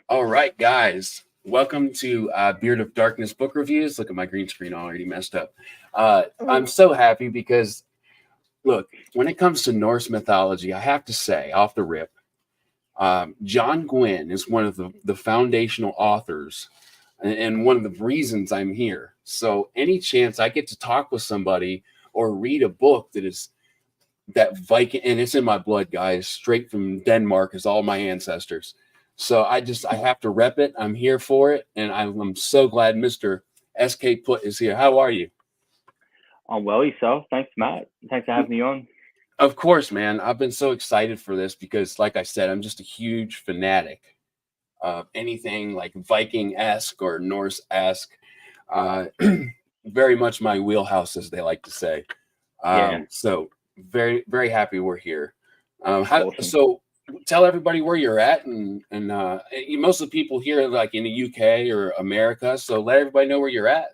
All right, guys. Welcome to Beard of Darkness book reviews. Look at my green screen already messed up. I'm so happy because, look, when it comes to Norse mythology, I have to say, off the rip, John Gwynn is one of the foundational authors and one of the reasons I'm here. So, any chance I get to talk with somebody or read a book that Viking, and it's in my blood, guys, straight from Denmark, is all my ancestors. So I have to rep it. I'm here for it, and I'm so glad Mr. SK Putt is here. How are you? I'm well, yourself. Thanks, Matt. Thanks for having me on. Of course, man. I've been so excited for this because, like I said, I'm just a huge fanatic of anything like Viking esque or Norse esque. Uh, very much my wheelhouse, as they like to say. Yeah, So very, very happy we're here. awesome. So tell everybody where you're at, and most of the people here are like in the UK or America. So let everybody know where you're at.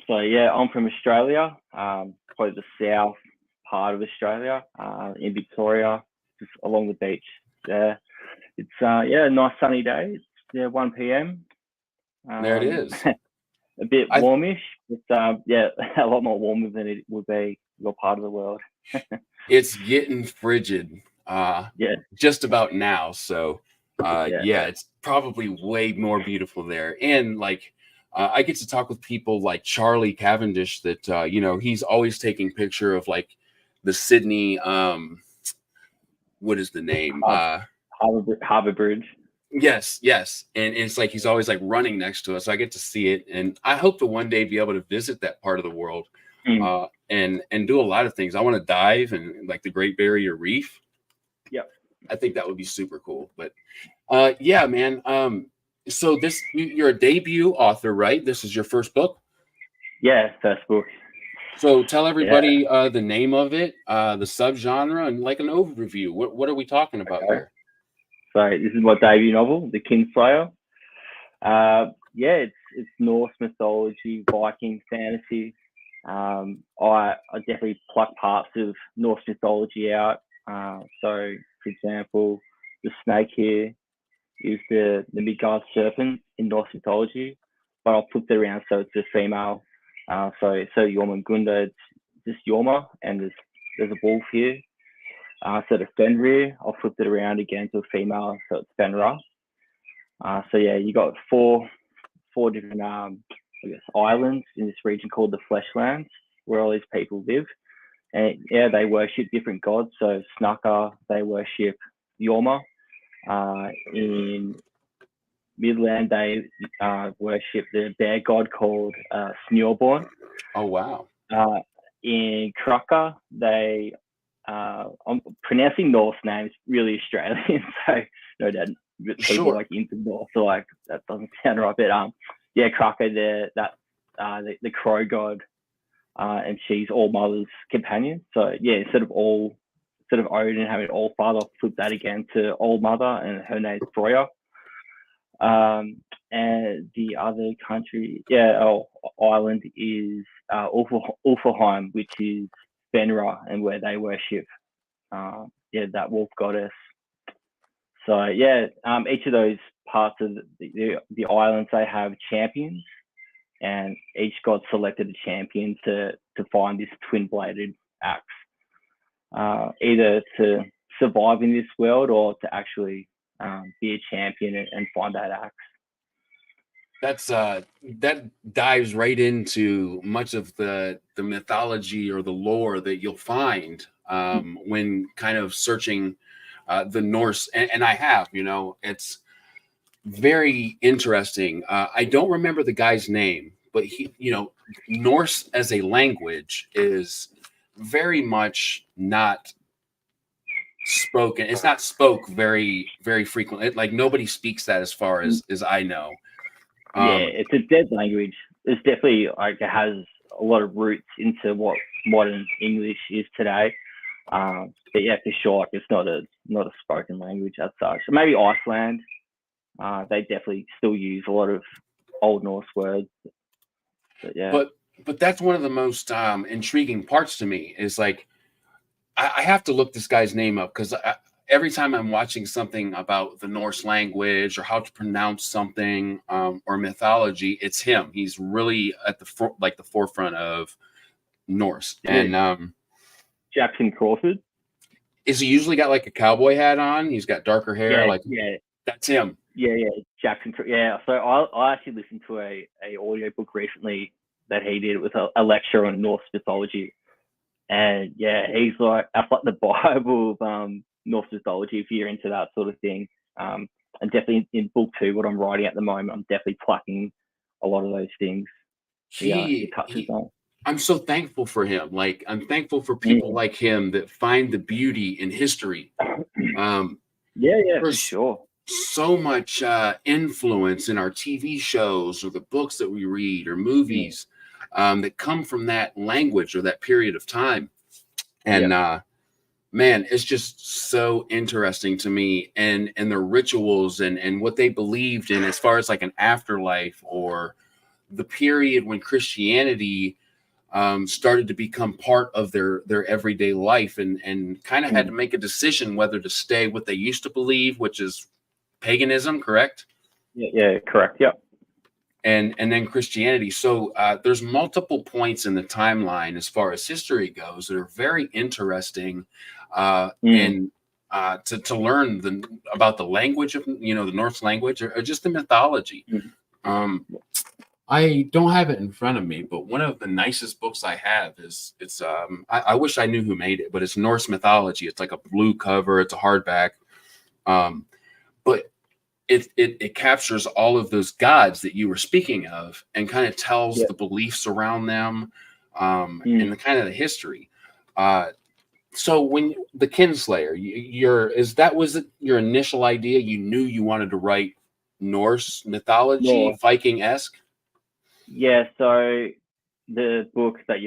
So yeah, I'm from Australia, probably the south part of Australia, in Victoria, just along the beach there. It's yeah, a nice sunny day. It's 1 p.m. There it Um, is. a bit I warmish, but yeah, a lot more warmer than it would be your part of the world. It's getting frigid, Yeah, just about now. So, yeah, yeah, it's probably way more beautiful there. And like, I get to talk with people like Charlie Cavendish. That he's always taking picture of like the Sydney. What is the name? Har- Harbour Bridge. Yes, yes. And it's like he's always like running next to us. So I get to see it, and I hope to one day be able to visit that part of the world, Mm. and do a lot of things. I want to dive and like the Great Barrier Reef. Yep. I think that would be super cool. But yeah, man. So you're a debut author, right? This is your first book. Yeah, first book. So tell Yeah. everybody the name of it, the subgenre, and like an overview. What are we talking about Okay. here? So this is my debut novel, The Kinslayer. Yeah, it's Norse mythology, Viking fantasy. I definitely pluck parts of Norse mythology out. So, for example, the snake here is the Midgard serpent in Norse mythology, but I'll flip it around so it's a female. So Jormungandr, it's just Jorma, and there's a wolf here. So the Fenrir, I'll flip it around again to a female, so it's Fenrir. So yeah, you got four different I guess islands in this region called the Fleshlands, where all these people live. And yeah, they worship different gods. So Snaka, they worship Yorma. In Midland, they worship the bear god called Snjorborn. Oh wow, Uh, in Kraka, I'm pronouncing Norse names really Australian, so no doubt people sure. like into North are like that doesn't sound right. But yeah, Kraka, the crow god, and she's All Mother's companion. So yeah, instead of Odin having All Father, I'll flip that again to All Mother, and her name's Freya. And the other country, yeah, island is Ulfheim, which is Fenrir, and where they worship, yeah, that wolf goddess. So yeah, each of those parts of the islands, they have champions, and each god selected a champion to find this twin bladed axe, either to survive in this world or to actually be a champion and find that axe. That dives right into much of the mythology or the lore that you'll find when kind of searching the Norse, and I have, it's very interesting. I don't remember the guy's name, but Norse as a language is very much not spoken. It's not spoke very, very frequently. Like nobody speaks that as far as I know. Yeah, Um, it's a dead language. It's definitely like it has a lot of roots into what modern English is today. But yeah, for sure, like it's not a spoken language as such. Maybe Iceland, they definitely still use a lot of Old Norse words. But yeah, but but that's one of the most intriguing parts to me is like I have to look this guy's name up because every time I'm watching something about the Norse language or how to pronounce something or mythology, it's him. He's really at the the forefront of Norse. Is it And Jackson Crawford? is he usually got like a cowboy hat on? He's got darker hair. Yeah, Like that's him. yeah. Jackson. Yeah. So I actually listened to a audiobook recently that he did with a lecture on Norse mythology, and yeah, he's like that's like the Bible of Norse mythology if you're into that sort of thing. And definitely in book 2, what I'm writing at the moment, I'm definitely plucking a lot of those things. He touches He on. I'm so thankful for him. Like I'm thankful for people Mm. like him that find the beauty in history. Um, Yeah, for there's sure. so much influence in our TV shows or the books that we read or Mm. movies that come from that language or that period of time. Yeah. And man, it's just so interesting to me and the rituals and what they believed in as far as like an afterlife or the period when Christianity started to become part of their everyday life and kind of had to Mm. make a decision whether to stay what they used to believe, which is paganism, correct? Yeah, correct. Yeah. And then Christianity. So there's multiple points in the timeline as far as history goes that are very interesting, Mm. and to learn about the language of the Norse language or just the mythology. Mm. Um, I don't have it in front of me, but one of the nicest books I have is I wish I knew who made it, but it's Norse mythology. It's like a blue cover. It's a hardback, but it captures all of those gods that you were speaking of and kind of tells Yeah. the beliefs around them and Mm. the kind of the history. So when the Kinslayer, was it your initial idea? You knew you wanted to write Norse mythology, More. Viking-esque? Yeah. So the book that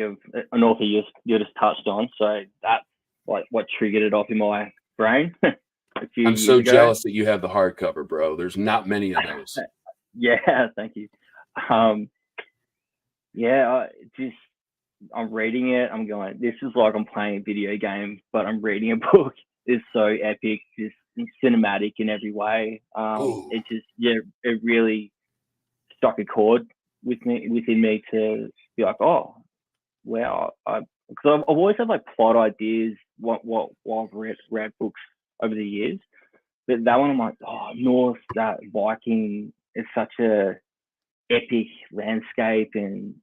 an author you just touched on. So that's like what triggered it off in my brain a few I'm years so ago. jealous that you have the hardcover, bro. There's not many of those. Yeah. Thank you. Um, yeah. I'm reading it. I'm going, this is like I'm playing a video game, but I'm reading a book. It's so epic, just cinematic in every way. Ooh, It just, yeah, it really struck a chord within me to be like, oh, wow. Because I've always had like plot ideas, while I've read books over the years. But that one, I'm like, oh, Norse, that Viking is such a epic landscape and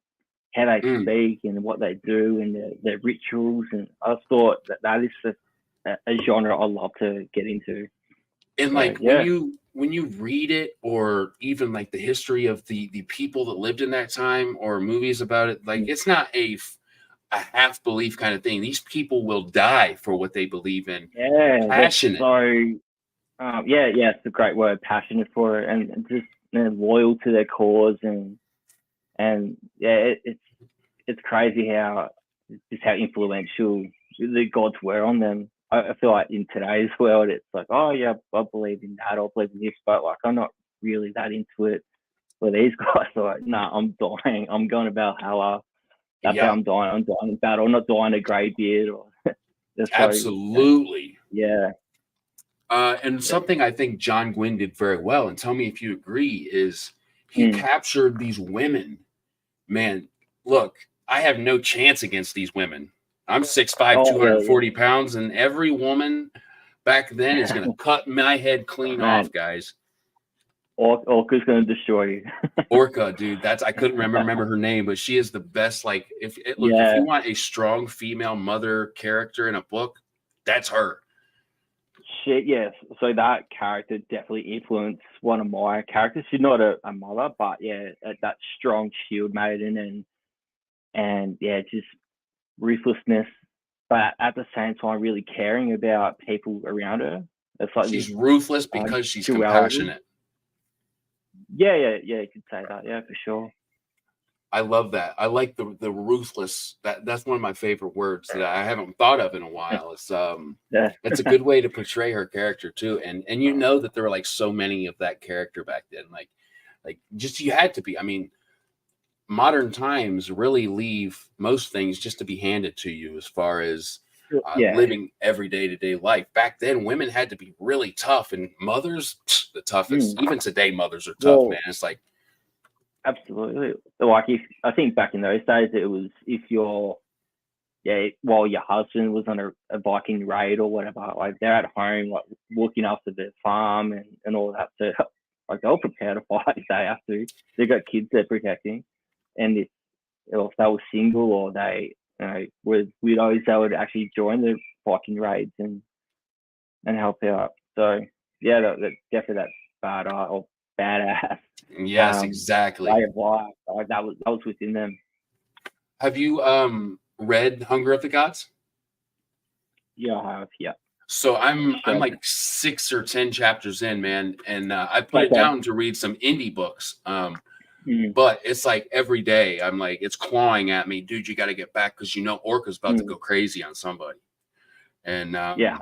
how they mm. speak and what they do and their rituals. And I thought that is a genre I love to get into. And So like yeah, when you read it or even like the history of the people that lived in that time or movies about it, like it's not a half belief kind of thing. These people will die for what they believe in. yeah, they're Passionate. so yeah, it's a great word, passionate for it, and just loyal to their cause, and yeah, it's crazy how just how influential the gods were on them. I feel like in today's world, it's like, oh yeah, I believe in that, I believe in this, but like I'm not really that into it. Where these guys are like, nah, I'm dying, I'm going to Valhalla. That's how Yeah, I'm dying. I'm dying in battle. I'm not dying a greybeard or just so absolutely. yeah, And yeah. something I think John Gwynn did very well, and tell me if you agree, is he Mm. captured these women. Man, look, I have no chance against these women. I'm 6'5", Oh yeah, 240 pounds, and every woman back then is going yeah. to cut my head clean Man, off, guys. Orca's gonna destroy you. Orca, dude, I couldn't remember her name, but she is the best. Like, if Yeah, you want a strong female mother character in a book, that's her. shit. Yes. So that character definitely influenced one of my characters. She's not a mother, but yeah, that strong shield maiden and yeah, just ruthlessness, but at the same time, really caring about people around her. It's like this She's ruthless uh, because she's duality. compassionate. Yeah. You could say that. Yeah, for sure. I love that. I like the ruthless. That's one of my favorite words that I haven't thought of in a while. Yeah. It's a good way to portray her character too. And you know that there were like so many of that character back then. Like just you had to be. I mean, modern times really leave most things just to be handed to you as far as Yeah. living every day-to-day life. Back then, women had to be really tough, and mothers, the toughest. Even today, mothers are tough, man. It's like, absolutely. Like, if I think back in those days, it was if while your husband was on a Viking raid or whatever, like they're at home, like looking after their farm and all that. So like they'll prepare to fight if they have to. They've got kids they're protecting, and if they were single or they were widows, they would actually join the Viking raids and help out. So yeah, that definitely that badass or badass. yes, exactly. Way of life. Like that was within them. Have you read Hunger of the Gods? Yeah, I have. Yeah. So I'm like 6 or 10 chapters in, man, and I put it down to read some indie books. But it's like every day I'm like, it's clawing at me, dude. You got to get back because Orca's about to go crazy on somebody. And yeah,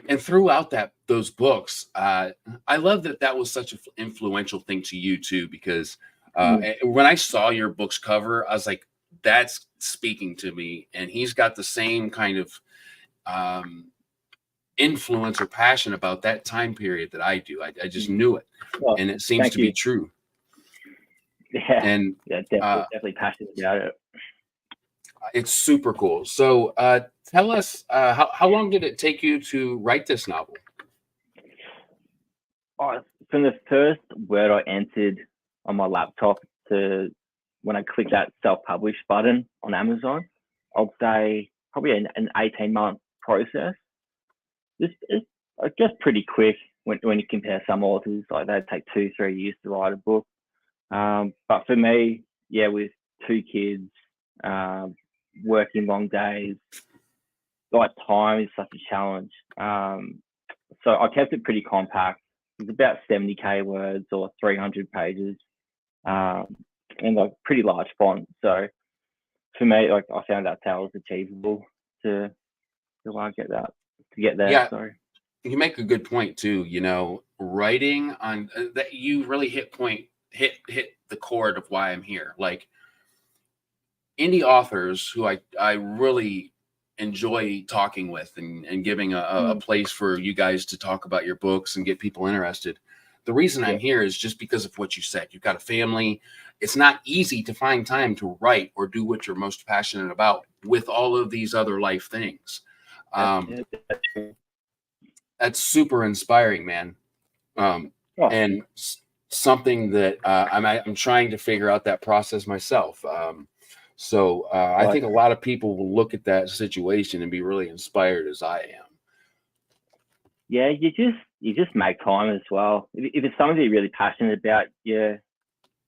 and throughout those books, I love that was such an influential thing to you too, because when I saw your book's cover, I was like, that's speaking to me, and he's got the same kind of influence or passion about that time period that I do. I just knew it, and it seems to be true. Yeah, and definitely passionate about it. It's super cool. So tell us, how long did it take you to write this novel? From the first word I entered on my laptop to when I clicked that self-publish button on Amazon, I'd say probably an 18-month process. It's I guess pretty quick when you compare some authors, like they take 2-3 years to write a book. But for me, yeah, with 2 kids, working long days, like time is such a challenge. So I kept it pretty compact. It's about 70k words or 300 pages, and like pretty large font. So for me, like I found that was achievable to get there. Yeah, sorry. You make a good point too. Writing on that, you really hit the chord of why I'm here. Like indie authors who I really enjoy talking with and giving a place for you guys to talk about your books and get people interested. The reason I'm here is just because of what you said. You've got a family. It's not easy to find time to write or do what you're most passionate about with all of these other life things. That's super inspiring, man. And something that I'm trying to figure out that process myself. So I think a lot of people will look at that situation and be really inspired as I am. Yeah, you just make time as well. If it's something you're really passionate about,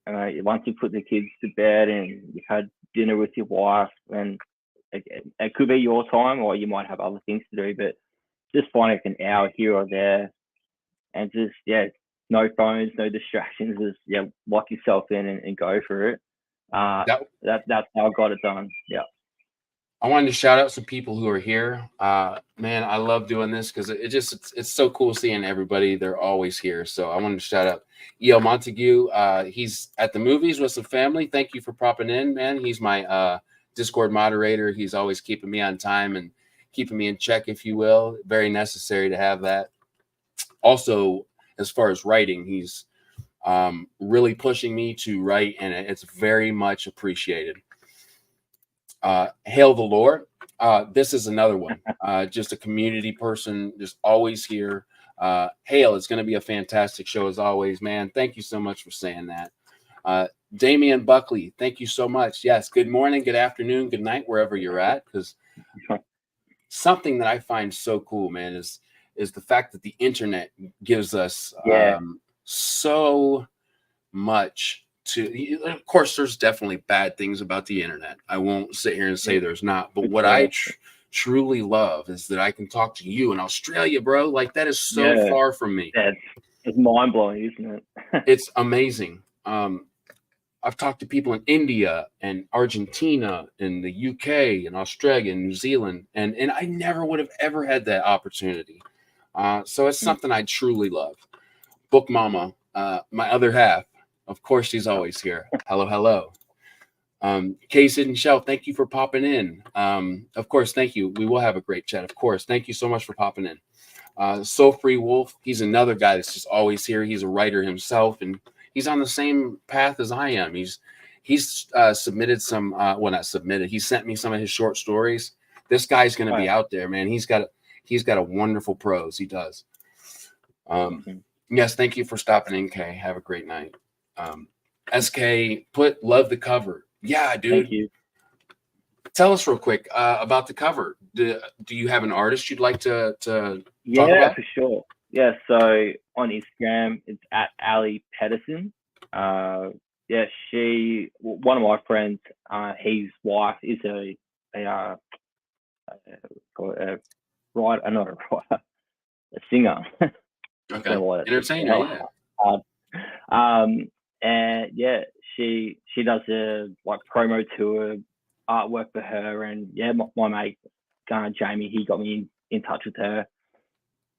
once you put the kids to bed and you've had dinner with your wife, and it could be your time, or you might have other things to do, but just find an hour here or there, and just no phones, no distractions. Just lock yourself in and go for it. That's how I got it done. Yeah. I wanted to shout out some people who are here. Man, I love doing this because it's so cool seeing everybody. They're always here. So I wanted to shout out E.L. Montague. He's at the movies with some family. Thank you for popping in, man. He's my Discord moderator. He's always keeping me on time and keeping me in check, if you will. Very necessary to have that. Also, as far as writing, he's really pushing me to write, and it's very much appreciated. Hail the Lord. This is another one. Just a community person, just always here. Hail, it's going to be a fantastic show as always, man. Thank you so much for saying that. Damian Buckley, thank you so much. Yes, good morning, good afternoon, good night, wherever you're at. Because something that I find so cool, man, is the fact that the internet gives us so much. Of course, there's definitely bad things about the internet. I won't sit here and say there's not, but what I truly love is that I can talk to you in Australia, bro. Like that is so far from me. It's mind blowing, isn't it? It's amazing. I've talked to people in India and Argentina and the UK and Australia and New Zealand, and I never would have ever had that opportunity. So it's something I truly love. Book Mama, my other half. Of course, she's always here. Hello, hello. Case and Shell, thank you for popping in. Of course, thank you. We will have a great chat. Of course, thank you so much for popping in. Soul Free Wolf, he's another guy that's just always here. He's a writer himself, and he's on the same path as I am. He's submitted some. Well, not submitted. He sent me some of his short stories. This guy's going to be out there, man. He's got a wonderful prose. He does. Yes, thank you for stopping in, Kay. Have a great night. SK Putt, love the cover. Yeah, dude. Thank you. Tell us real quick about the cover. Do you have an artist you'd like to talk Yeah, about? for sure. Yeah, so on Instagram, it's at Ali Pedersen. Yeah, one of my friends, his wife is a writer, not a writer, a singer. Okay, entertainer, yeah. And yeah, she does a like promo tour artwork for her, and yeah, my mate Jamie, he got me in touch with her,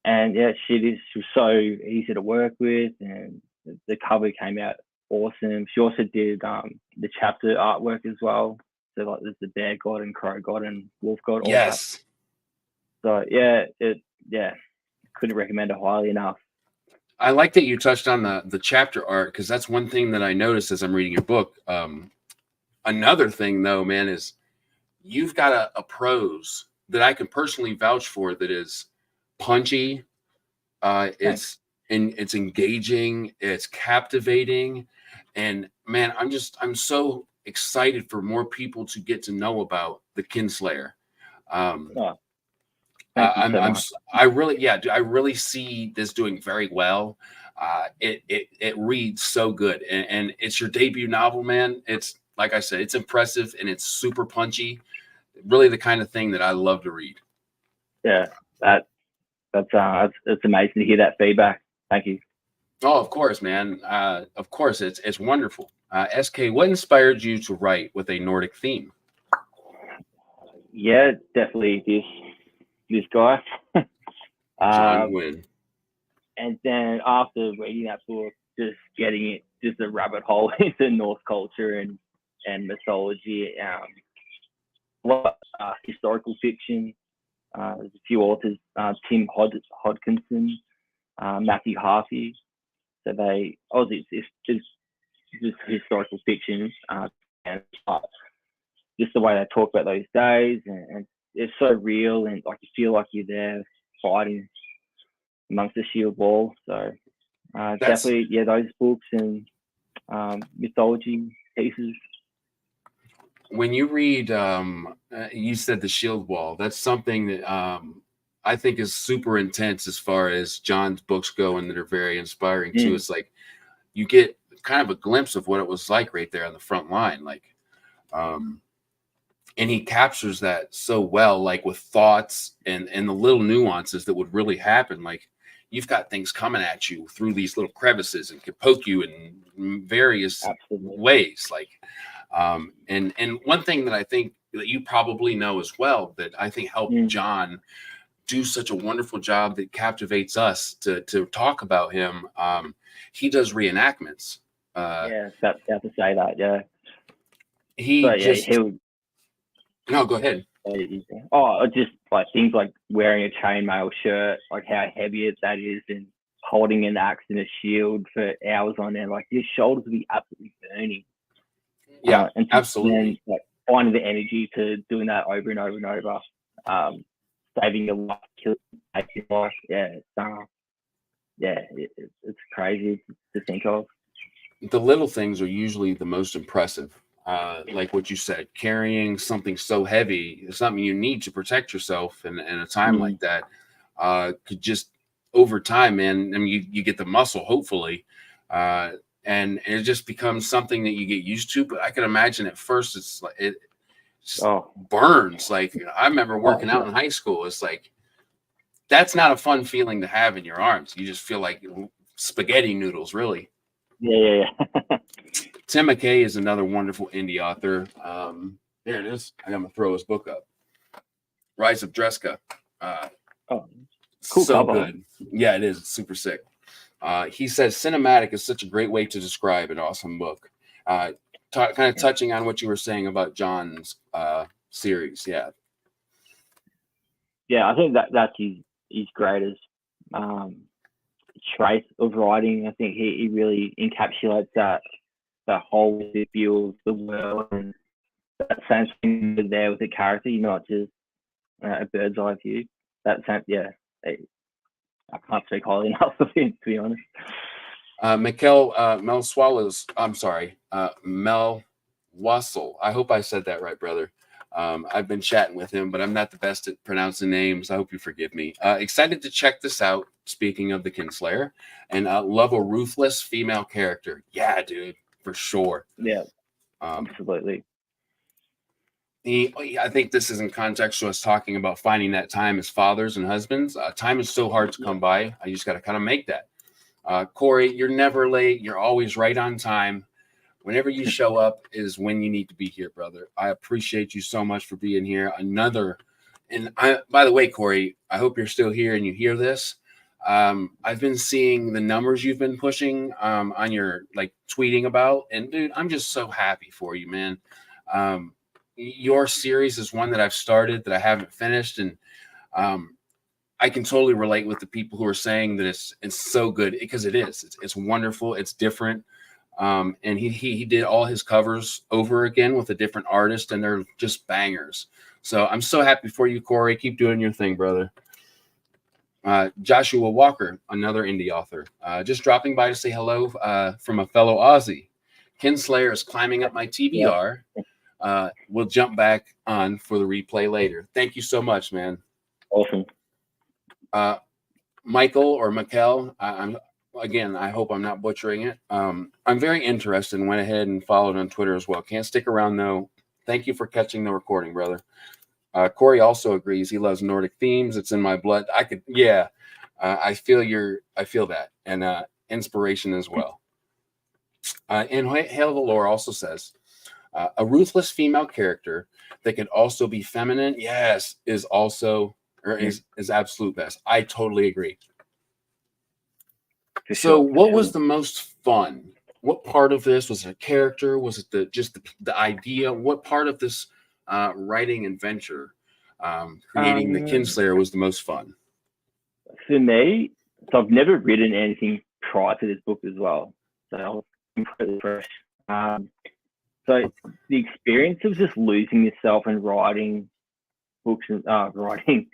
and yeah, she was so easy to work with, and the cover came out awesome. She also did the chapter artwork as well. So like there's the bear god and crow god and wolf god. All yes. that. So yeah, couldn't recommend it highly enough. I like that you touched on the chapter art, because that's one thing that I noticed as I'm reading your book. Another thing, though, man, is you've got a prose that I can personally vouch for that is punchy. It's engaging. It's captivating, and man, I'm so excited for more people to get to know about the Kinslayer. I really see this doing very well. It reads so good, and it's your debut novel, man. It's like I said, it's impressive and it's super punchy. Really, the kind of thing that I love to read. Yeah, that's amazing to hear that feedback. Thank you. Oh, of course, man. Of course, it's wonderful. SK, what inspired you to write with a Nordic theme? Yeah, definitely this guy. John Gwynn. And then after reading that book, just getting just a rabbit hole into Norse culture and mythology, historical fiction. There's a few authors, Tim Hodkinson, Matthew Harvey. So it's just historical fiction, and just the way they talk about those days, and it's so real, and like you feel like you're there fighting amongst the shield wall. So definitely, yeah, those books and mythology pieces. When you read, you said the shield wall. That's something that I think is super intense as far as John's books go, and that are very inspiring too. It's like you get kind of a glimpse of what it was like right there on the front line, like. And he captures that so well, like with thoughts and the little nuances that would really happen. Like you've got things coming at you through these little crevices and can poke you in various ways. Like, and one thing that I think that you probably know as well, that I think helped John do such a wonderful job that captivates us to talk about him. He does reenactments. Yeah, about to say that. Yeah. No, go ahead. Oh, just like things like wearing a chainmail shirt, like how heavy that is, and holding an axe and a shield for hours on end. Like your shoulders will be absolutely burning. Yeah, and absolutely. Then, like finding the energy to doing that over and over and over, saving your life, killing your life. Yeah, it's crazy to think of. The little things are usually the most impressive. Like what you said, carrying something so heavy is something you need to protect yourself in a time like that. Could just over time, man. I mean, you get the muscle, hopefully, and it just becomes something that you get used to. But I can imagine at first it's like it just burns. Like I remember working out in high school. It's like that's not a fun feeling to have in your arms. You just feel like spaghetti noodles, really. Yeah. Tim McKay is another wonderful indie author. There it is. I'm gonna throw his book up. Rise of Dreska. Cool so cover. Good. Yeah, it is. It's super sick. He says cinematic is such a great way to describe an awesome book. kind of touching on what you were saying about John's series. Yeah. Yeah, I think that's his greatest trait of writing. I think he really encapsulates that whole view of the world, and that same thing there with the character. You're not just a bird's eye view. That same, yeah. I can't speak highly enough of him, to be honest. Mel Swallows. I'm sorry, Mel Wassel. I hope I said that right, brother. I've been chatting with him, but I'm not the best at pronouncing names. I hope you forgive me. Excited to check this out. Speaking of the Kinslayer, and love a ruthless female character. Yeah, dude, for sure. Yeah, absolutely. I think this is in context to us talking about finding that time as fathers and husbands. Time is so hard to come by. I just got to kind of make that. Corey, you're never late. You're always right on time. Whenever you show up is when you need to be here, brother. I appreciate you so much for being here. By the way, Corey, I hope you're still here and you hear this. I've been seeing the numbers you've been pushing on your tweeting about, and dude, I'm just so happy for you, man. Your series is one that I've started that I haven't finished, and I can totally relate with the people who are saying that it's so good, because it is. It's wonderful. It's different. And he did all his covers over again with a different artist, and they're just bangers. So I'm so happy for you, Corey. Keep doing your thing, brother. Joshua Walker, another indie author, just dropping by to say hello from a fellow Aussie. Kinslayer is climbing up my TBR. We'll jump back on for the replay later. Thank you so much, man. Awesome. Michael or Mikel, I hope I'm not butchering it. I'm very interested and went ahead and followed on Twitter as well. Can't stick around though. Thank you for catching the recording, brother. Corey also agrees. He loves Nordic themes. It's in my blood. I feel that, and inspiration as well. And Hail the Lore also says, a ruthless female character that can also be feminine, yes, is absolute best. I totally agree. So what was the most fun? What part of this was a character? Was it the idea? What part of this writing adventure, creating the Kinslayer, was the most fun? For me, so I've never written anything prior to this book as well. So I was completely fresh. So the experience of just losing yourself and writing books and writing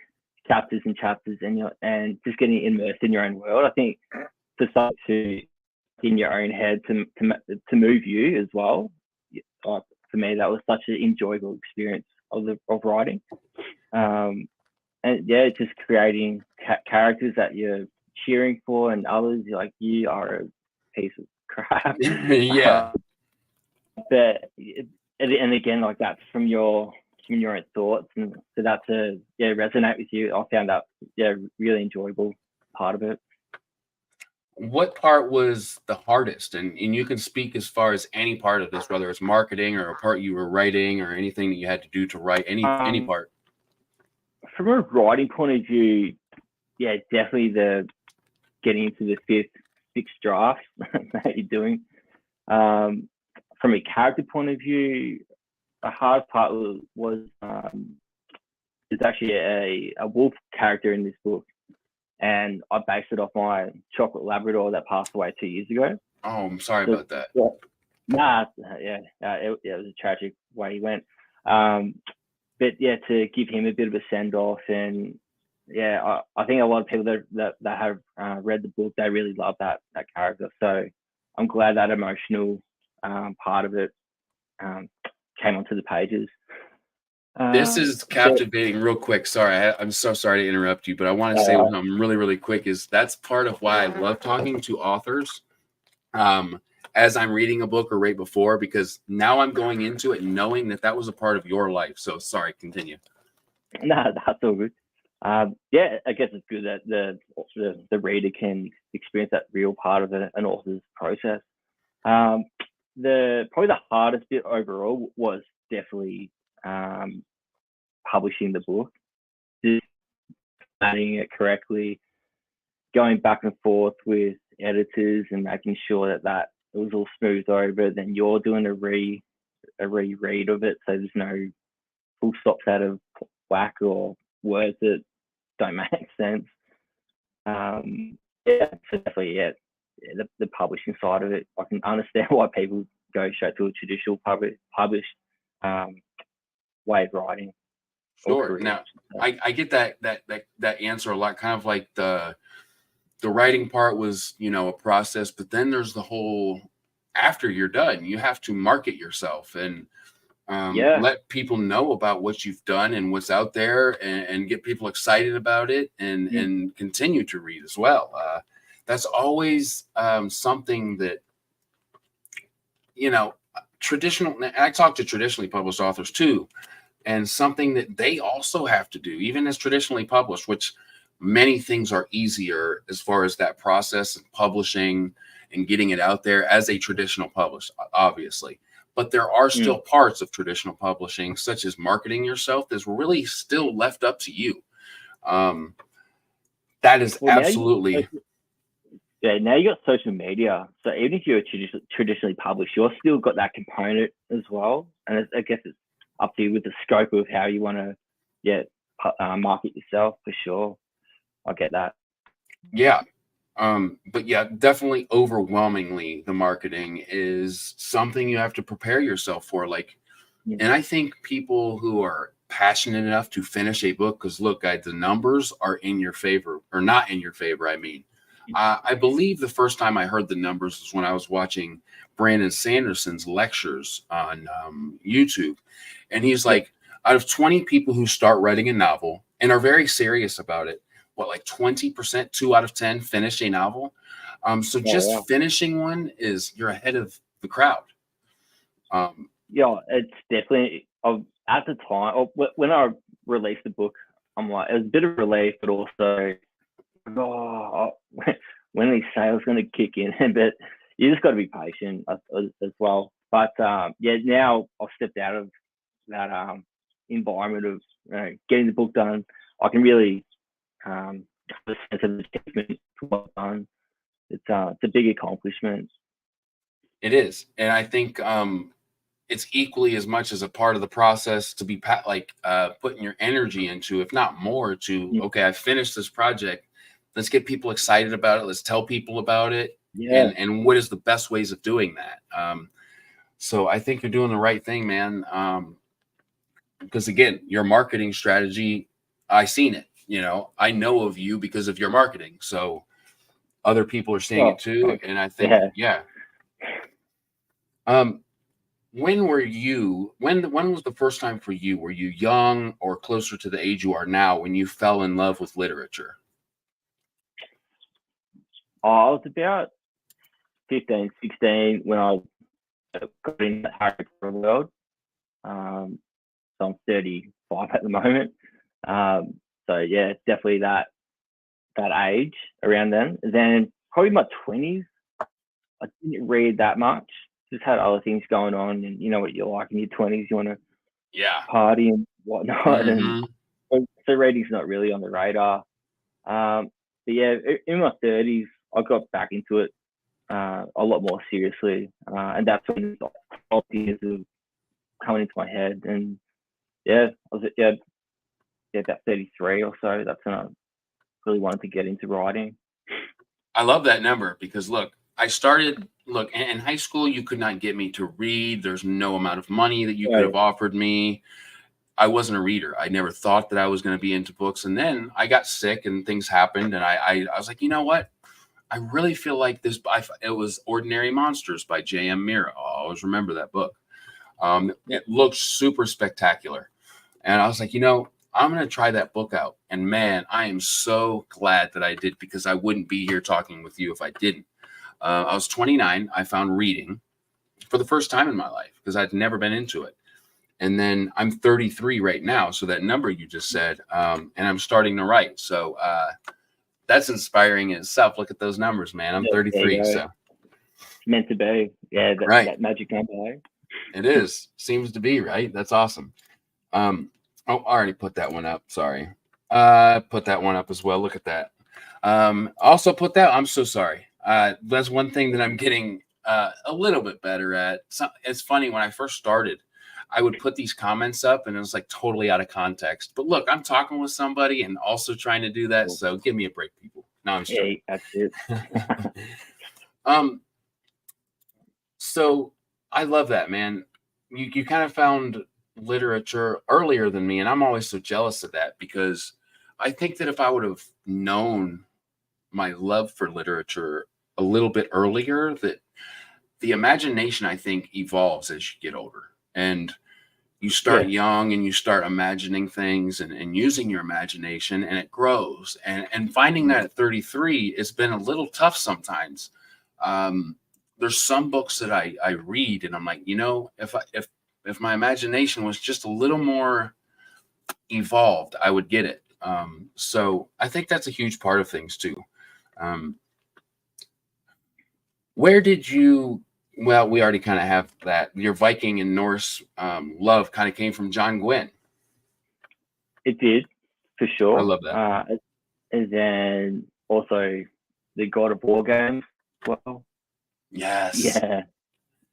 chapters and chapters and just getting immersed in your own world, I think to start to in your own head to move you as well. For me, that was such an enjoyable experience of writing. And yeah, just creating characters that you're cheering for, and others you're like, you are a piece of crap. Yeah. And again, like that's from your own thoughts, and so that to resonate with you, I found that really enjoyable part of it. What part was the hardest? And you can speak as far as any part of this, whether it's marketing or a part you were writing or anything that you had to do to write any part. From a writing point of view, yeah, definitely the getting into the sixth draft that you're doing. From a character point of view, the hardest part was there's actually a wolf character in this book, and I based it off my chocolate Labrador that passed away 2 years ago. Oh, I'm sorry about that. It was a tragic way he went. But yeah, to give him a bit of a send off, and I think a lot of people that have read the book, they really love that character. So I'm glad that emotional part of it came onto the pages. This is captivating. Real quick, sorry, I'm so sorry to interrupt you, but I want to say something really, really quick. That's part of why I love talking to authors as I'm reading a book or right before, because now I'm going into it knowing that was a part of your life. So sorry, continue. No, that's all good. I guess it's good that the reader can experience that real part of an author's process. Probably the hardest bit overall was definitely publishing the book, just planning it correctly, going back and forth with editors and making sure that it was all smoothed over. Then you're doing a a reread of it, so there's no full stops out of whack or words that don't make sense. Yeah, so definitely, the publishing side of it, I can understand why people go straight to a traditional published way of writing. Sure. Now, I get that answer a lot. Kind of like the writing part was, a process, but then there's the whole after you're done, you have to market yourself and let people know about what you've done and what's out there, and get people excited about it, and continue to read as well. That's always something that, traditional. I talk to traditionally published authors too, and something that they also have to do, even as traditionally published, which many things are easier as far as that process of publishing and getting it out there as a traditional published, obviously. But there are still parts of traditional publishing, such as marketing yourself, that's really still left up to you. That is absolutely. Now you got social media. So even if you're traditionally published, you've still got that component as well. And I guess it's up to you with the scope of how you want to, market yourself, for sure. I get that. Yeah. But yeah, definitely overwhelmingly the marketing is something you have to prepare yourself for. And I think people who are passionate enough to finish a book, because look, guys, the numbers are in your favor, or not in your favor. I mean, I believe the first time I heard the numbers was when I was watching Brandon Sanderson's lectures on YouTube. And he's like, out of 20 people who start writing a novel and are very serious about it, like 20%, 2 out of 10 finish a novel. So finishing one you're ahead of the crowd. It's definitely, at the time, when I released the book, I'm like, it was a bit of relief, but also, when are these sales going to kick in? But you just got to be patient as well. But now I've stepped out of that environment of getting the book done. I can really the sense of achievement for what's done. It's a big accomplishment. It is, and I think it's equally as much as a part of the process to be putting your energy into, if not more, to okay, I finished this project. Let's get people excited about it. Let's tell people about it, and what is the best ways of doing that. So I think you're doing the right thing, man. Because again, your marketing strategy, I seen it. I know of you because of your marketing. So other people are seeing it too. And I think, when was the first time for you? Were you young or closer to the age you are now when you fell in love with literature? I was about 15, 16 when I got in the Harry Potter world. So I'm 35 at the moment. So definitely that age around then. Then probably my 20s, I didn't read that much. Just had other things going on, and you know what you're like in your 20s. You want to party and whatnot, and so reading's not really on the radar. But in my 30s, I got back into it a lot more seriously, and that's when the ideas of coming into my head. And I was about 33 or so. That's when I really wanted to get into writing. I love that number because I started in high school. You could not get me to read. There's no amount of money that you could have offered me. I wasn't a reader. I never thought that I was going to be into books. And then I got sick and things happened. And I was like, you know what? I really feel like this. It was Ordinary Monsters by J.M. Mira. I'll always remember that book. It looked super spectacular. And I was like, I'm going to try that book out. And man, I am so glad that I did, because I wouldn't be here talking with you if I didn't. I was 29. I found reading for the first time in my life because I'd never been into it. And then I'm 33 right now. So that number you just said, and I'm starting to write. So that's inspiring in itself. Look at those numbers, man. I'm 33. So it's meant to be. Yeah, that magic number. It is. Seems to be, right? That's awesome. I already put that one up. Sorry. Put that one up as well. Look at that. Also put that. I'm so sorry. That's one thing that I'm getting a little bit better at. It's funny, when I first started, I would put these comments up and it was like totally out of context. But look, I'm talking with somebody and also trying to do that. So give me a break, people. No, I'm Yeah, that's it. So I love that, man. You kind of found literature earlier than me, and I'm always so jealous of that because I think that if I would have known my love for literature a little bit earlier, that the imagination, I think, evolves as you get older. And you start young and you start imagining things and using your imagination, and it grows. And finding that at 33 has been a little tough sometimes. There's some books that I read and I'm like, if my imagination was just a little more evolved, I would get it. So I think that's a huge part of things too. Where did you, well, we already kind of have that. Your Viking and Norse love kind of came from John Gwynne. It did, for sure. I love that. And then also the God of War games as well. Yes. Yeah.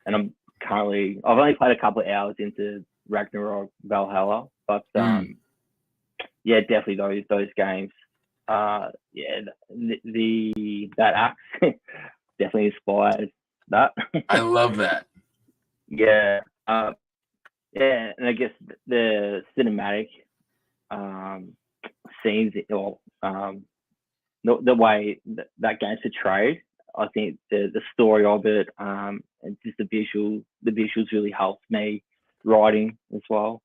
And I've only played a couple of hours into Ragnarok Valhalla, but yeah, definitely those games. Yeah, that axe definitely inspired that. I love that. Yeah. Yeah, and I guess the cinematic scenes, or the way that game's portrayed, I think the story of it, and just the visuals really helped me writing as well.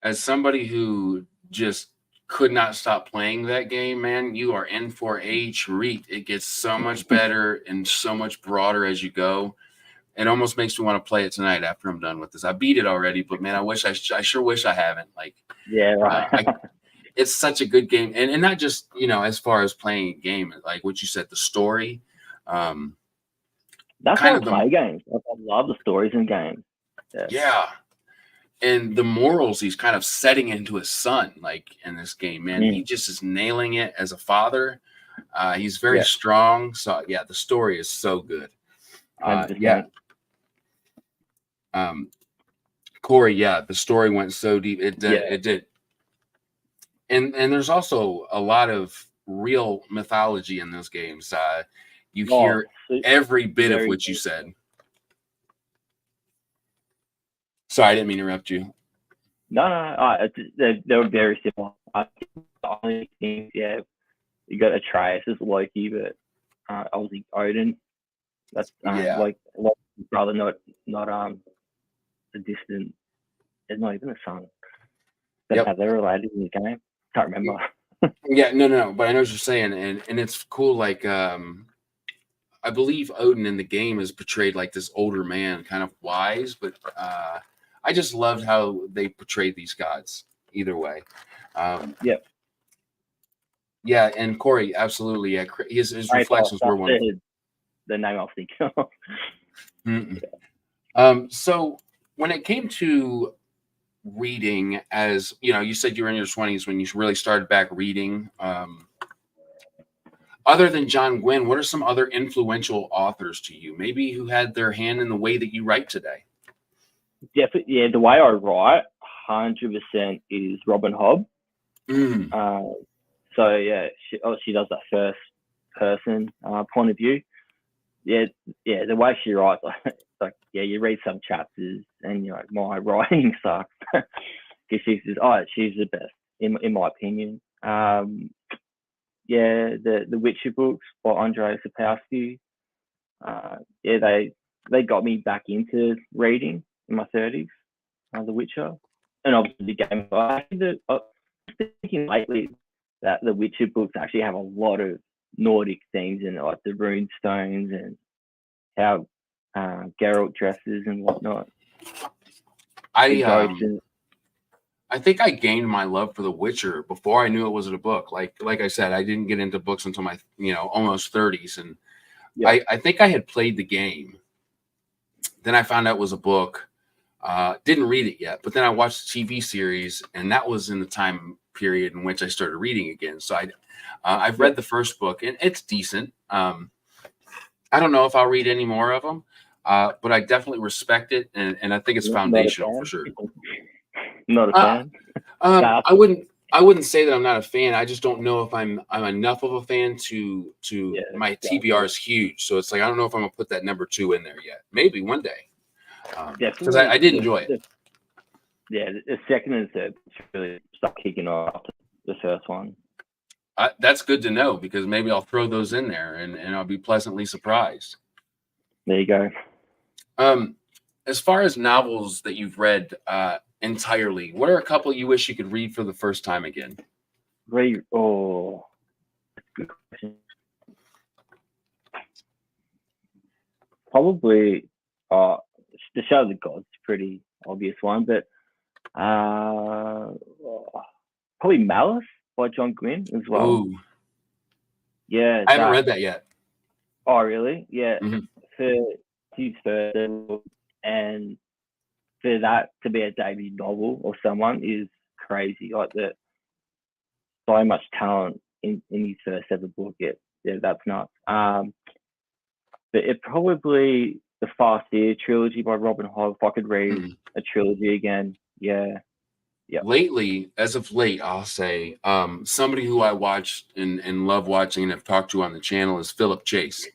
As somebody who just could not stop playing that game, man, you are in for a treat. It gets so much better and so much broader as you go. It almost makes me want to play it tonight after I'm done with this. I beat it already, but man, I sure wish I haven't. Like, yeah, right. It's such a good game, and not just as far as playing a game, like what you said, the story. That's why I play games. I love the stories in games. Yeah. And the morals he's kind of setting into his son, like in this game, man, he just is nailing it as a father. He's very strong. So yeah, the story is so good. Yeah. Corey, yeah, the story went so deep. It did. And there's also a lot of real mythology in those games. You hear every bit of what you said. Sorry, I didn't mean to interrupt you. No. They were very similar. I think the only thing, you got Atreus as Loki, but I was Odin. That's like brother, not a distant. It's not even a son. But how they're related in the game, can't remember. Yeah, no. But I know what you're saying, and it's cool. Like, I believe Odin in the game is portrayed like this older man, kind of wise, but I just loved how they portrayed these gods. Either way, yeah, and Corey, absolutely, yeah. His reflections were wonderful. The name I was thinking of. So when it came to reading, as you said you were in your 20s when you really started back reading. Other than John Gwynne, what are some other influential authors to you? Maybe who had their hand in the way that you write today? Definitely, yeah. The way I write, 100% is Robin Hobb. So yeah, she does that first person point of view. Yeah. The way she writes, like, you read some chapters and you're like, my writing sucks. Because she says, she's the best in my opinion. The Witcher books by Andrzej Sapkowski. They got me back into reading in my 30s. The Witcher, and obviously the game. I'm thinking lately that the Witcher books actually have a lot of Nordic themes in it, like the rune stones and how Geralt dresses and whatnot. I think I gained my love for The Witcher before I knew it was a book. Like I said, I didn't get into books until my almost 30s, and I think I had played the game. Then I found out it was a book. Didn't read it yet, but then I watched the TV series, and that was in the time period in which I started reading again. So I've read the first book, and it's decent. I don't know if I'll read any more of them. but I definitely respect it, and I think it's Not a foundational for fan. sure. Not a Uh, fan. Nah, I wouldn't say that I'm not a fan. I just don't know if I'm enough of a fan to yeah, my TBR definitely. is huge. So it's like I don't know if I'm gonna put that number 2 in there yet. Maybe one day. Because I Definitely. did enjoy it. The second and third really start kicking off after the first one. That's good to know because maybe I'll throw those in there and I'll be pleasantly surprised. There you go. As far as novels that you've read entirely, what are a couple you wish you could read for the first time again? Oh, good question. Probably The Shadow of the Gods, pretty obvious one, but probably Malice by John Gwynne as well. Ooh, Yeah, I haven't read that yet. Oh, really? Yeah. Mhm. For his first and for that to be a debut novel or someone is crazy. Like that, so much talent in his first ever book. Yeah, that's nuts. But it probably the Fast Year trilogy by Robin Hobb. If I could read a trilogy again, yeah. Lately, as of late, I'll say somebody who I watched and love watching and have talked to on the channel is Philip Chase.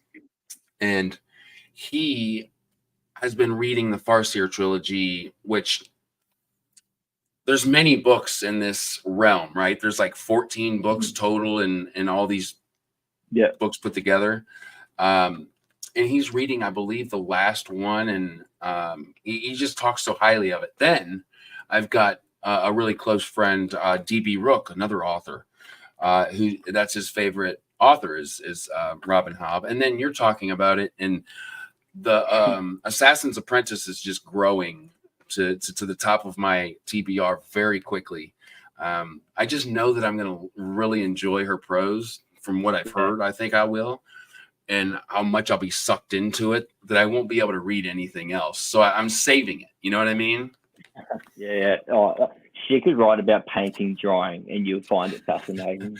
And he has been reading the Farseer trilogy, which there's many books in this realm, right? There's like 14 books total and all these books put together. And he's reading, I believe, the last one, and he just talks so highly of it. Then I've got a really close friend, D.B. Rook, another author, who that's his favorite author is Robin Hobb. And then you're talking about it, and the Assassin's Apprentice is just growing to the top of my TBR very quickly. I just know that I'm going to really enjoy her prose from what I've heard. I think I will. And how much I'll be sucked into it that I won't be able to read anything else. So I'm saving it. You know what I mean? Yeah. Oh, she could write about painting, drawing, and you'll find it fascinating.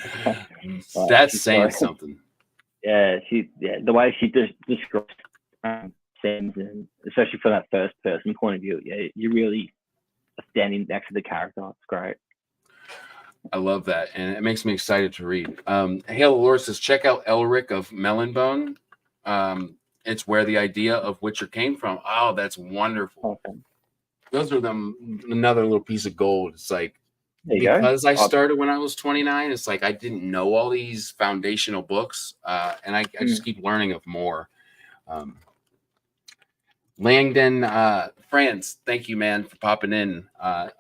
That's saying something. Yeah, the way she describes scenes, and especially from that first person point of view, yeah, you really are standing next to the character. It's great. I love that, and it makes me excited to read. Hale Lore says, check out Elric of Melonbone. It's where the idea of Witcher came from. Oh, that's wonderful. Okay. Those are them. Another little piece of gold. It's like Because I started when I was 29. It's like I didn't know all these foundational books, and I just keep learning of more. Langdon, France, thank you, man, for popping in.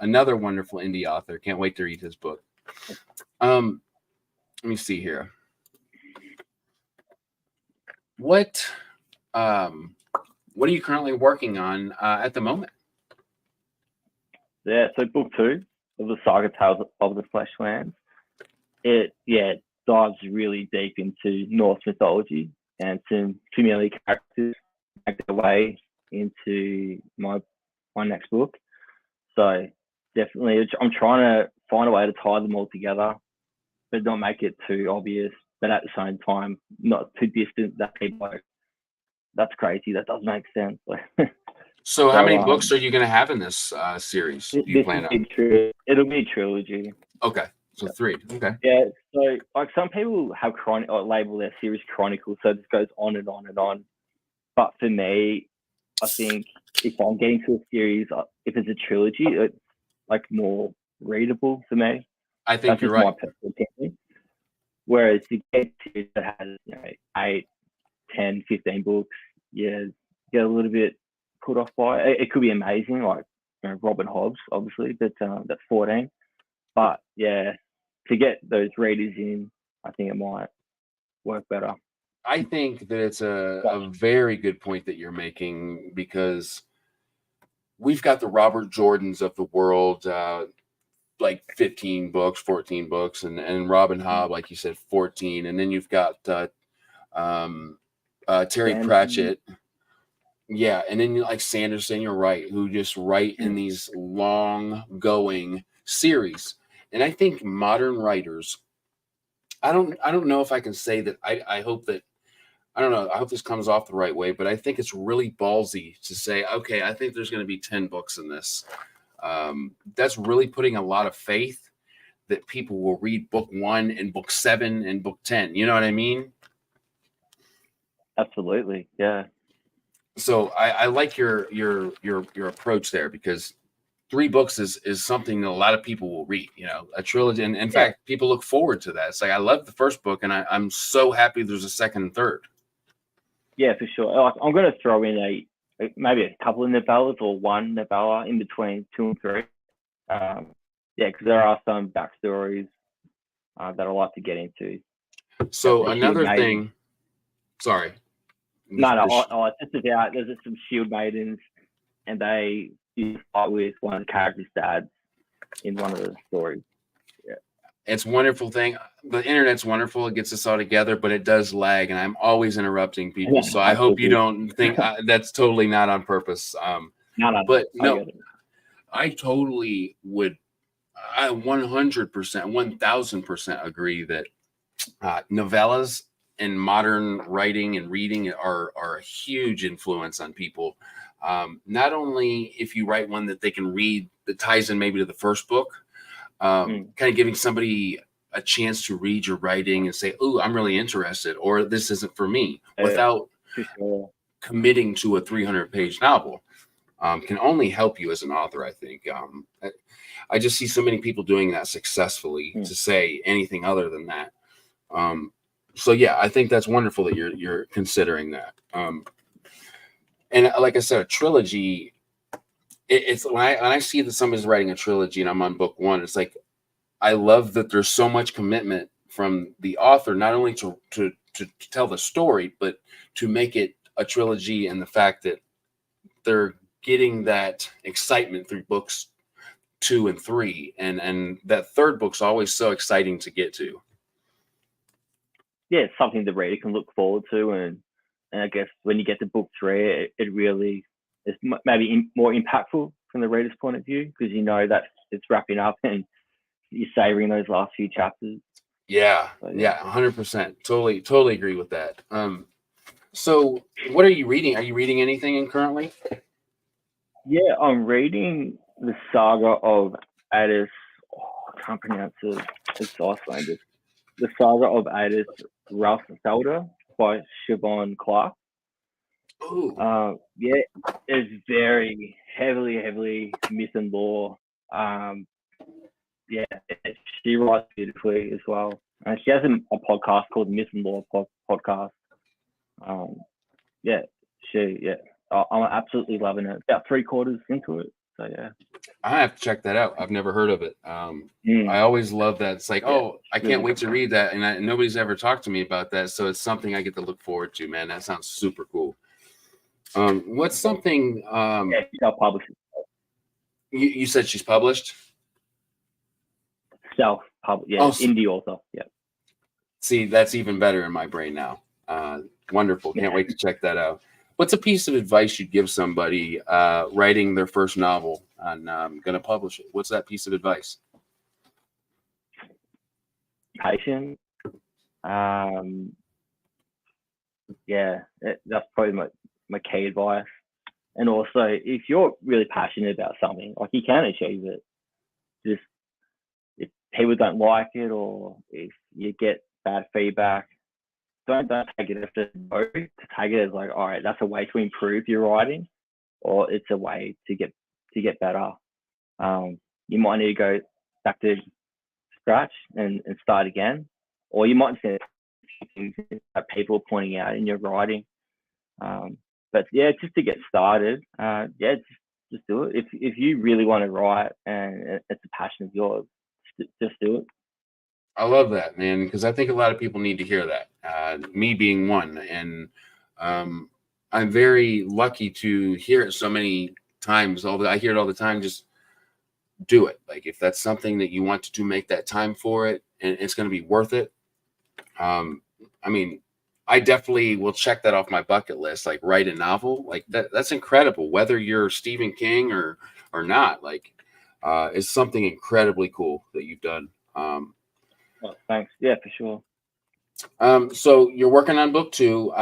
Another wonderful indie author. Can't wait to read his book. Let me see here. What are you currently working on at the moment? Yeah, so book 2 of the Saga Tales of the Fleshlands. It dives really deep into Norse mythology and some familiar characters make their way into my next book. So definitely, I'm trying to find a way to tie them all together, but not make it too obvious. But at the same time, not too distant that people like, that's crazy. That doesn't make sense. So how many books are you going to have in this series? Do you plan on? It'll be a trilogy. Okay, so 3. Okay. Yeah. So like some people have label their series chronicle, so this goes on and on and on. But for me, I think if I'm getting to a series, if it's a trilogy, it's like more readable for me. I think you're right. My personal opinion. Whereas you get a series that has 8, 10, 15 books, get a little bit put off by it. It could be amazing, like Robin Hobbs, obviously, but that's 14. But yeah, to get those readers in, I think it might work better. I think that it's a very good point that you're making, because we've got the Robert Jordans of the world, like 15 books, 14 books, and Robin Hobb, like you said, 14. And then you've got Terry Pratchett. Yeah. And then like Sanderson, you're right, who just write in these long going series. And I think modern writers, I don't know if I can say that I hope that I don't know. I hope this comes off the right way, but I think it's really ballsy to say, okay, I think there's going to be 10 books in this. That's really putting a lot of faith that people will read book 1 and book 7 and book 10. You know what I mean? Absolutely. Yeah. So I like your approach there, because 3 books is something that a lot of people will read, a trilogy. And in fact, people look forward to that. It's like, I love the first book and I'm so happy there's a second and third. Yeah, for sure. Like, I'm going to throw in maybe a couple of novellas or one novella in between 2 and 3. Because there are some backstories that I like to get into. So another thing, sorry. No, just about, there's just some shield maidens, and they fight with one of the characters' dads in one of the stories. Yeah. It's a wonderful thing. The internet's wonderful. It gets us all together, but it does lag, and I'm always interrupting people. So I hope you don't think that's totally not on purpose. No. But no, I totally would. I 100%, 1000% agree that novellas and modern writing and reading are a huge influence on people. Not only if you write one that they can read that ties in maybe to the first book, kind of giving somebody a chance to read your writing and say, "Oh, I'm really interested," or "This isn't for me," without committing to a 300-page novel, can only help you as an author, I think. I just see so many people doing that successfully to say anything other than that. So yeah, I think that's wonderful that you're considering that. And like I said, a trilogy, it's when I see that somebody's writing a trilogy and I'm on book 1, it's like, I love that there's so much commitment from the author, not only to tell the story, but to make it a trilogy, and the fact that they're getting that excitement through books 2 and 3, and that third book's always so exciting to get to. Yeah, it's something the reader can look forward to, and I guess when you get to book 3, it really is maybe more impactful from the reader's point of view, because you know that it's wrapping up and you're savoring those last few chapters. Yeah, 100%. Totally agree with that. So what are you reading? Are you reading anything currently? Yeah, I'm reading the saga of Adis. I can't pronounce it. It's Icelandic. The saga of Adis Ralph by Siobhan Clark. Yeah, it's very heavily myth and lore. Yeah, she writes beautifully as well. And she has a podcast called Myth and Lore Podcast. I'm absolutely loving it. About 3/4 into it. So yeah. I have to check that out. I've never heard of it. I always love that. It's like, I can't wait to read that. And nobody's ever talked to me about that. So it's something I get to look forward to, man. That sounds super cool. What's something self-published. You said she's published? Self-published, indie author. Yeah. See, that's even better in my brain now. Wonderful. Can't wait to check that out. What's a piece of advice you'd give somebody writing their first novel and going to publish it? What's that piece of advice? Patience. That's probably my key advice. And also, if you're really passionate about something, like, you can achieve it. Just, if people don't like it, or if you get bad feedback, don't take it as to take it as like, all right, that's a way to improve your writing, or it's a way to get better. You might need to go back to scratch and start again, or you might see things that people are pointing out in your writing. But yeah, just to get started, just do it. If you really want to write and it's a passion of yours, just do it. I love that, man, because I think a lot of people need to hear that. Me being one, and I'm very lucky to hear it so many times. I hear it all the time. Just do it. Like, if that's something that you want to do, make that time for it, and it's going to be worth it. I mean, I definitely will check that off my bucket list. Like, write a novel, like that's incredible. Whether you're Stephen King or not, like, it's something incredibly cool that you've done. Thanks. Yeah, for sure. So you're working on book 2.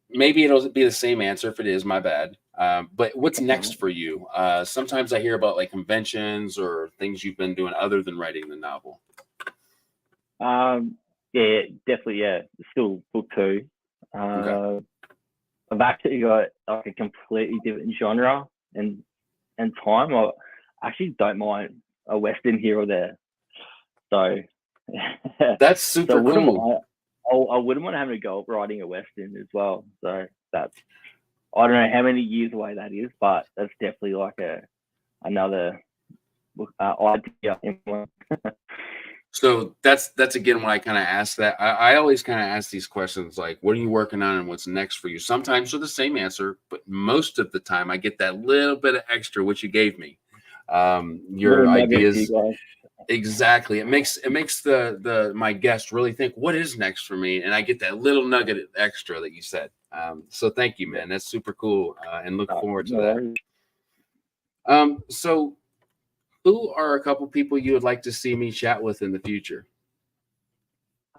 Maybe it'll be the same answer. If it is, my bad. But what's next for you? Sometimes I hear about like conventions or things you've been doing other than writing the novel. Yeah, definitely. Yeah, still book 2. Okay. I've actually got like a completely different genre and time. I actually don't mind a western here or there. So, That's so I super wouldn't cool. mind. I wouldn't want having a go at writing a western as well. So that's, I don't know how many years away that is, but that's definitely like another idea. So that's again why I kind of ask that. I always kind of ask these questions like, what are you working on and what's next for you? Sometimes they're the same answer, but most of the time I get that little bit of extra, which you gave me. Your Little nugget for you ideas. guys. Exactly. It makes the my guest really think, what is next for me? And I get that little nugget extra that you said. So thank you, man. That's super cool. And look forward to No that. worries. So who are a couple people you would like to see me chat with in the future?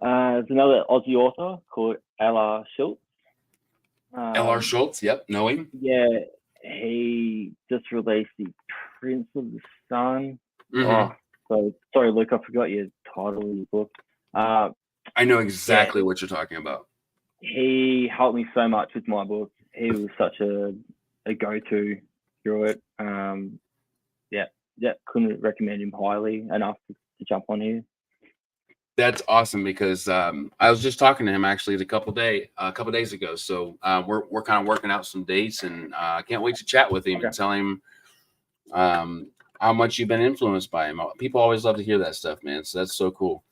There's another Aussie author called Ella Schultz. L.R. Schultz. Yep. Know him. Yeah, he just released the Prince of the Sun. Mm-hmm. Oh, so sorry, Luke, I forgot your title of your book. I know exactly what you're talking about. He helped me so much with my book. He was such a go-to through it. Couldn't recommend him highly enough to jump on here. That's awesome because I was just talking to him actually a couple days ago. So we're kind of working out some dates, and I can't wait to chat with him and tell him how much you've been influenced by him. People always love to hear that stuff, man. So that's so cool.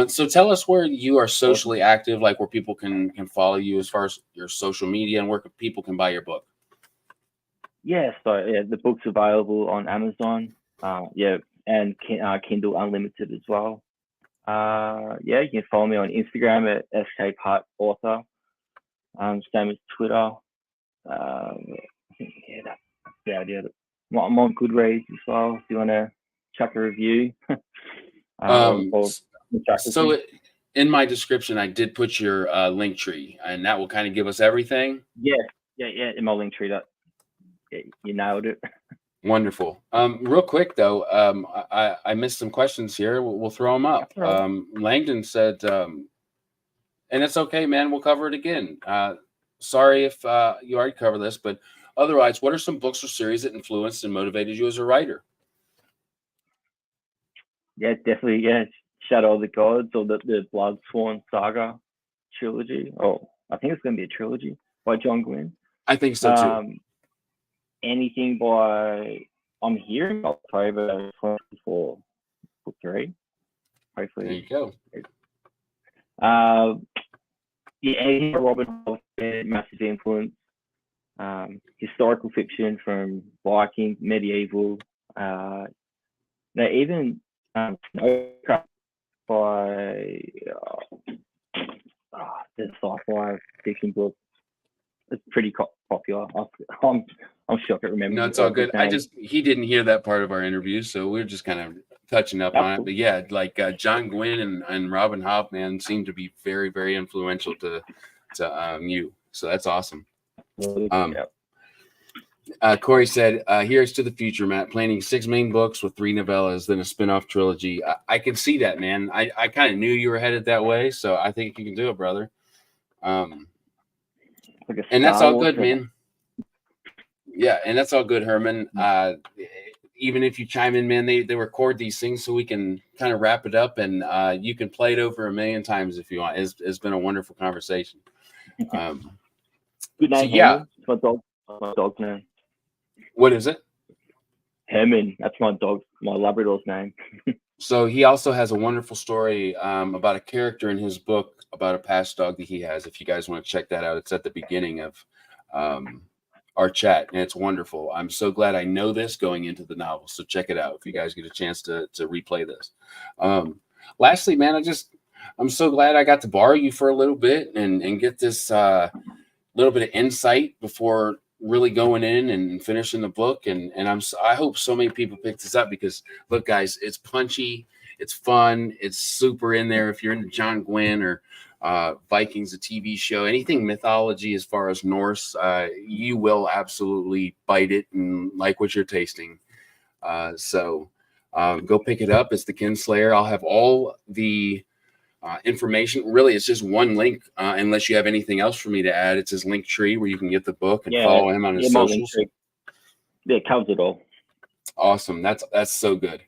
So tell us where you are socially active, like where people can follow you as far as your social media and where people can buy your book. Yeah, so the book's available on Amazon. And Kindle Unlimited as well. You can follow me on Instagram at skputt author. Same as Twitter. That's the idea. I'm on Goodreads as well. If you want to chuck a review. In my description, I did put your link tree, and that will kind of give us everything. Yeah. In my link tree, you nailed it. Wonderful. Real quick though, I missed some questions here. We'll throw them up. Langdon said, and it's okay, man. We'll cover it again. Sorry if you already covered this, but otherwise, what are some books or series that influenced and motivated you as a writer? Yeah, definitely. Yeah, Shadow of the Gods or the Blood Swan Saga trilogy. Oh, I think it's going to be a trilogy by John Gwynne. I think so too. Anything by, I'm hearing October 24, book 3. Hopefully. There you go. Anything by Robin Hobb, massive influence. Historical fiction from Viking, medieval. Even by the sci-fi fiction book. It's pretty popular. I'm shocked at remembering. No, it's all good. He didn't hear that part of our interview, so we're just kind of touching up on it. But yeah, like John Gwynne and Robin Hobb, man, seem to be very, very influential to you. So that's awesome. Corey said, here's to the future, Matt. Planning 6 main books with 3 novellas, then a spin-off trilogy. I can see that, man. I kind of knew you were headed that way, so I think you can do it, brother. And that's all good, man. Yeah, and that's all good, Herman. Even if you chime in, man, they record these things so we can kind of wrap it up, and you can play it over 1,000,000 times if you want. It's been a wonderful conversation. Good name, so, yeah. It's my dog's name. What is it? Herman. That's my Labrador's name. So he also has a wonderful story about a character in his book about a past dog that he has. If you guys want to check that out, it's at the beginning of our chat, and it's wonderful. I'm so glad I know this going into the novel. So check it out if you guys get a chance to replay this. Lastly, man, I'm so glad I got to borrow you for a little bit and get this little bit of insight before really going in and finishing the book. And I hope so many people pick this up because look, guys, it's punchy, it's fun, it's super in there. If you're into John Gwynne or Vikings, a TV show, anything mythology as far as Norse, you will absolutely bite it and like what you're tasting. So go pick it up. It's the Kinslayer. I'll have all the information. Really, it's just one link, unless you have anything else for me to add. It's his link tree where you can get the book and follow him on his socials. Yeah, it covers it all. Awesome. That's so good.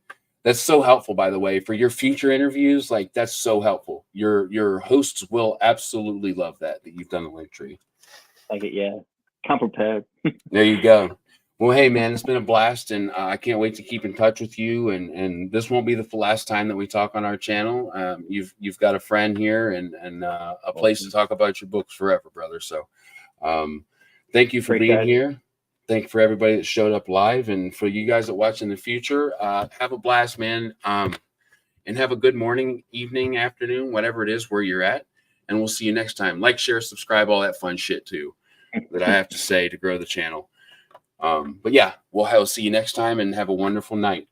That's so helpful, by the way, for your future interviews. Like, that's so helpful. Your hosts will absolutely love that you've done the link tree. Like it, yeah. Come prepared. There you go. Well, hey, man, it's been a blast, and I can't wait to keep in touch with you. And this won't be the last time that we talk on our channel. You've got a friend here and a place to talk about your books forever, brother. So thank you for being here. Thank you for everybody that showed up live, and for you guys that watch in the future. Have a blast, man, and have a good morning, evening, afternoon, whatever it is where you're at. And we'll see you next time. Like, share, subscribe, all that fun shit too that I have to say to grow the channel. But yeah, we'll see you next time, and have a wonderful night.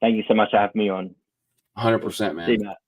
Thank you so much for having me on. 100%, man. See you, Matt.